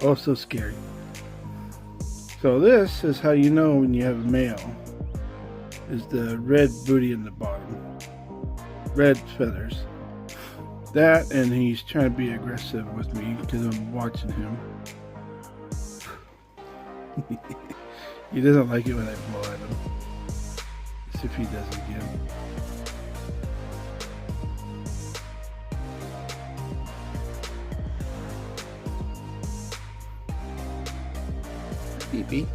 oh so scary. So this is how you know when you have a male. Is the red booty in the bottom. Red feathers. That, and he's trying to be aggressive with me because I'm watching him. He doesn't like it when I blow at him. Let's see if he does it again. Beep beep.